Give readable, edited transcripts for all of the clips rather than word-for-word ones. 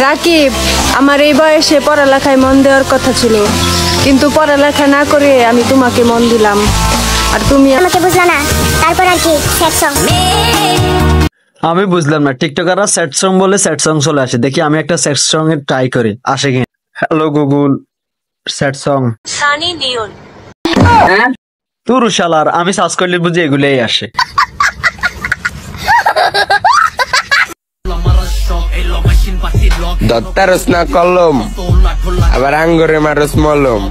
রাকিব, আমার এই বয়সে পড়ালেখায় মন দেওয়ার কথা ছিল, কিন্তু পড়ালেখা না করে আমি তোমাকে মন দিলাম, আর তুমি আমাকে বুঝলা না। তারপর আর কি স্যাড সং? আমি বুঝলাম না, টিকটকাররা স্যাড সং বলে স্যাড সং চলে আসে। দেখি আমি একটা স্যাড সং এর ট্রাই করি, আসে কি। Hello Google, sad song Sunny Leone. তুরু শালার, আমি সার্চ করলে বুঝি এগুলাই আসে। দত্তারস না কলম, আবার আঙ্গুরে মারস মলম।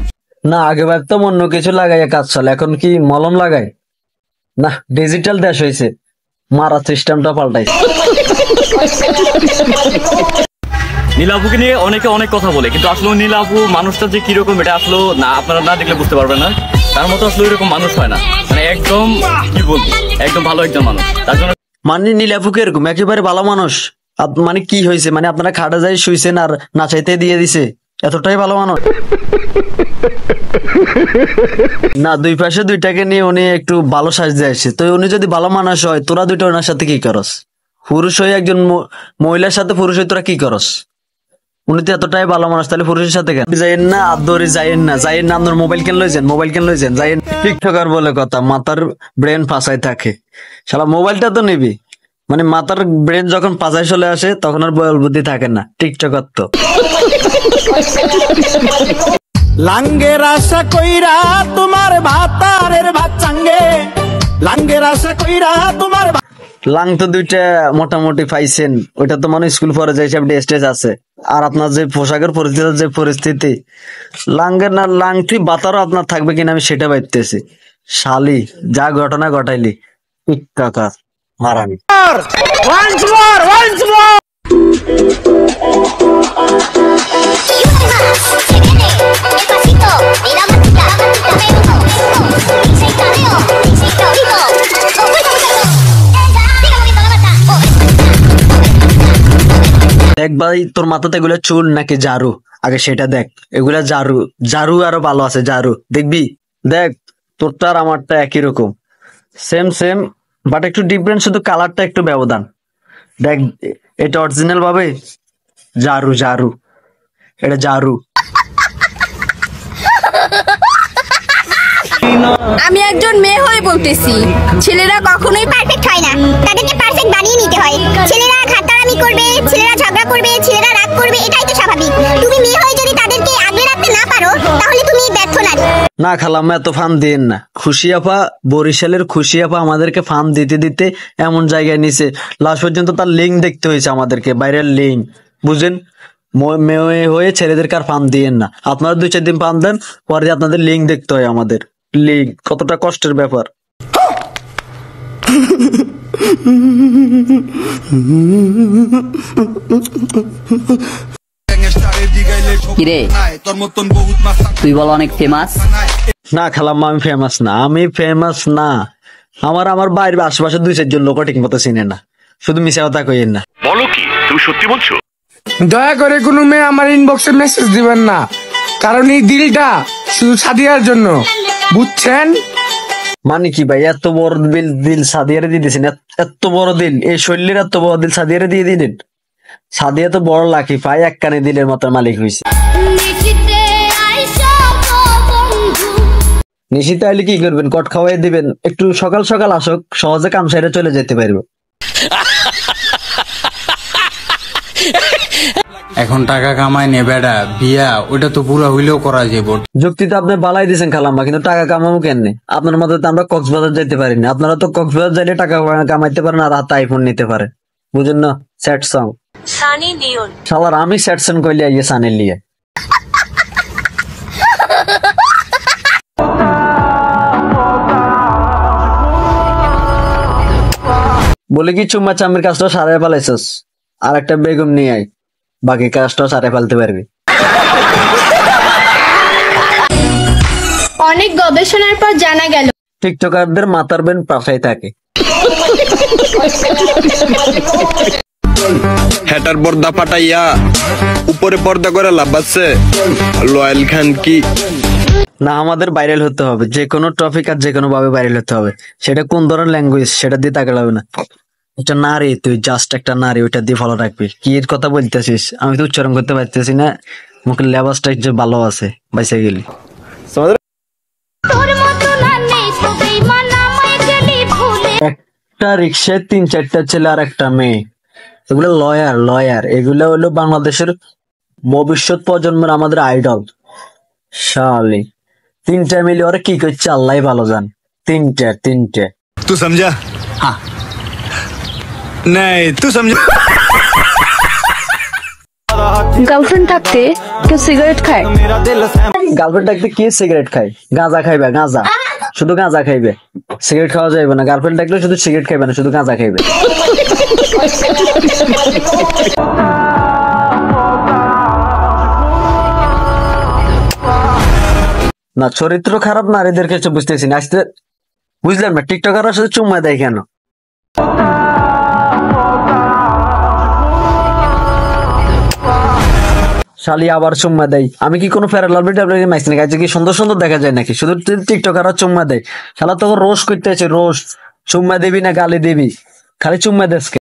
না, আগে ভাবতাম অন্য কিছু লাগাইয়া কাজ চলে, এখন কি মলম লাগাই? না, ডিজিটাল দেশ হয়েছে, মারা সিস্টেমটা পাল্টাইছে। নীলাপুকে নিয়ে অনেকে অনেক কথা বলে, কিন্তু আসলে নীলাপু মানুষটা যে কিরকম এটা আসলে না, আপনারা না দেখলে বুঝতে পারবেন না। তার মতো আসলে এরকম মানুষ হয় না, মানে একদম কি বলবো, একদম ভালো একজন মানুষ। তার জন্য মানে নীলাপুকে এরকম একেবারে ভালো মানুষ? মানে কি হয়েছে, মানে আপনারা খাটা যাই শুইছেন আর না চাইতে দিয়ে দিছে, এতটাই ভালো মানুষ? না, দুই পাশে দুইটাকে নিয়ে উনি একটু ভালো সাজতে আসছে, তো উনি যদি ভালো মানুষ হয়, তোরা দুইটা ওনার সাথে কি করস? পুরুষ হয়ে একজন মহিলার সাথে পুরুষ হয়ে তোরা কি করস? উনি তো এতটাই ভালো মানুষ, তাহলে পুরুষের সাথে কেন যাইেন না? আদরে যাইেন না, যাইেন না। আপনার মোবাইল কেন লইছেন? মোবাইল কেন লইছেন? যাইেন। টিকটকার বলে কথা, মাথার ব্রেন ফাঁসাই থাকে। শালা মোবাইলটা তো নিবি, মানে মাথার ব্রেন যখন পাজায় চলে আসে তখন আর বল বুদ্ধি থাকে না। টিকটকার তো লাঙ্গের আশা কইরা তোমার ভাতারের ভাত চাঙ্গে, লাঙ্গের আশা কইরা তোমার লাং তো দুইটা মোটামুটি পাইছেন, ওইটা তো মানে স্কুল পরে যাই সব স্টেজ আছে। আর আপনার যে পোশাকের পরিস্থিতি, লাঙ্গের না লাংটি বাতারও আপনার থাকবে কিনা আমি সেটা ভাবতেছি। শালি যা ঘটনা ঘটাইলি, টিকটকার মারানি। দেখ ভাই, তোর মাথাতে এগুলো চুল নাকি ঝাড়ু? আগে সেটা দেখ। এগুলা ঝাড়ু, ঝাড়ু আরো ভালো আছে, ঝাড়ু দেখবি। দেখ, তোরটা আর আমারটা একই রকম, সেম সেম, বাট একটু ডিফারেন্ট, শুধু কালারটা একটু ব্যবধান। দেখ, এটা অরিজিনাল ভাবে ঝাড়ু, ঝাড়ু, এটা ঝাড়ু। আমি একজন মেয়ে হয়ে বলতেছি, ছেলেরা কখনোই পারফেক্ট হয় না, তাদেরকে পারফেক্ট বানিয়ে নিতে হয়। ছেলেরা খাতারামি করবে, ছেলেরা ঝগড়া করবে, ছেলেরা রাগ করবে, এটাই তো স্বাভাবিক। তুমি মেয়ে হয়ে যদি তাদেরকে আগলে রাখতে না পারো, তাহলে তুমি ব্যর্থ নারী। না খালাম্মা, এত ফার্ম দিন না। খুশি আপা, বরিশালের খুশি আপা আমাদেরকে ফার্ম দিতে দিতে এমন জায়গায় নিছে, লাস্ট পর্যন্ত তার লিঙ্ক দেখতে হয়েছে আমাদেরকে, বাইরের লিঙ্ক, বুঝেন? মেয়ে হয়ে ছেলেদেরকে আর ফার্ম দিয়েন না। আপনারা 2-4 দিন ফার্ম দেন, পরে আপনাদের লিঙ্ক দেখতে হয় আমাদের। লিঙ্ক কতটা কষ্টের ব্যাপার। কিরে, তুই বল অনেক ফেমাস। না খালাম্মা, আমি ফেমাস না, আমি ফেমাস না। আমার বাইরের আশেপাশে 2-4 জন লোক ঠিক মতো চিনে না, শুধু মিশা কথা কইেন না। বলো কি, তুমি সত্যি বলছো? দয়া করে কোনো মেয়ে আমার ইনবক্সে মেসেজ দিবেন না, কারণ এই দিলটা শুধু সাদিয়ার জন্য, বুঝছেন? মানে কি ভাই, এত বড় দিল সাদিয়ারে দিয়ে দিয়েছেন? এত বড় দিল, এই শৈলীর এত বড় দিল সাদিয়ারে দিয়ে দিলেন? সাদিয়া তো বড় লাকি, পাই এক কানে দিলের মতো মালিক হয়েছে। নিশিতে আইলে কি করবেন? কট খাওয়াই দিবেন, একটু সকাল সকাল আসক, সহজে কাম সাইরে চলে যেতে পারবো। এখন টাকা কামাই নে বেড়া, বিয়া ওটা তো পুরো হইলেও করা যাবে। যুক্তি তো আপনি বালাই দিয়েছেন খালাম্মা, কিন্তু টাকা কামাবো কেন? আপনার মতো তো আমরা কক্সবাজার যাইতে পারিনি, আপনারা তো কক্সবাজার যাইলে টাকা কামাইতে পারেন আর হাতে আইফোন নিতে পারে, বুঝেন না? Sad song Sunny Leone. শালার আমি স্যাড সং কইলে আইয়ে সানের লিয়ে। বলে কি চুম্মা চামের কাজটা সারাই ফেলাইছস, আর একটা বেগম নিয়ে আয়, বাকি কাজটাও সারাই ফেলতে পারবি। অনেক গবেষণার পর জানা গেল টিকটকারদের মাথার বেন পাশাই থাকে। হেটার পর্দা ফাটাইয়া উপরে পর্দা করে লাভ আছে। লয়েল খান কি না, আমাদের ভাইরাল হতে হবে, যে কোনো টপিক আর যে কোনো ভাবে ভাইরাল হতে হবে। সেটা কোন ধরনের ল্যাঙ্গুয়েজ সেটা দিয়ে তাকালে হবে না। এটা নারী, তুই জাস্ট একটা নারী, ওইটা দিয়ে ভালো রাখবি। কি এর কথা বলতেছিস? আমি তো উচ্চারণ করতে পারতেছি না, মুখের লেবাসটা যে ভালো আছে, বাইসে গেলি। একটা রিক্সায় 3-4টা ছেলে আর একটা মেয়ে, এগুলো লয়ার, এগুলো হলো বাংলাদেশের ভবিষ্যৎ প্রজন্মের আমাদের আইডল। শালি 3টা মিলে ওরা কি করছে আল্লাহ ভালো জান। 3টে तू समझा? हाँ नहीं तू समझा? গার্লফ্রেন্ড থাকতে কেউ সিগারেট খায়? গার্লফ্রেন্ড থাকতে কি সিগারেট খায়? গাঁজা খাইবে, গাঁজা, শুধু গাঁজা খাইবে, সিগারেট খাওয়া যাইবে না। গার্লফ্রেন্ড থাকলে শুধু সিগারেট খাইবে না, শুধু গাঁজা খাইবে। না চরিত্র খারাপ নারীদের কাছে বুঝতেছি না, আজকে বুঝলাম না টিকটকাররা শুধু চুম্মা দেয় কেন? শালি আবার চুম্মা দেয়। আমি কি কোনো প্যারালাল মাইছি নাকি? আজকে কি সুন্দর সুন্দর দেখা যায় নাকি? শুধু টিকটকাররা চুম্মা দেয়। শালা তোকে রোস্ট করতে আছে, রোস্ট। চুম্মা দিবি না গালি দিবি? খালি চুম্মা দেশকে।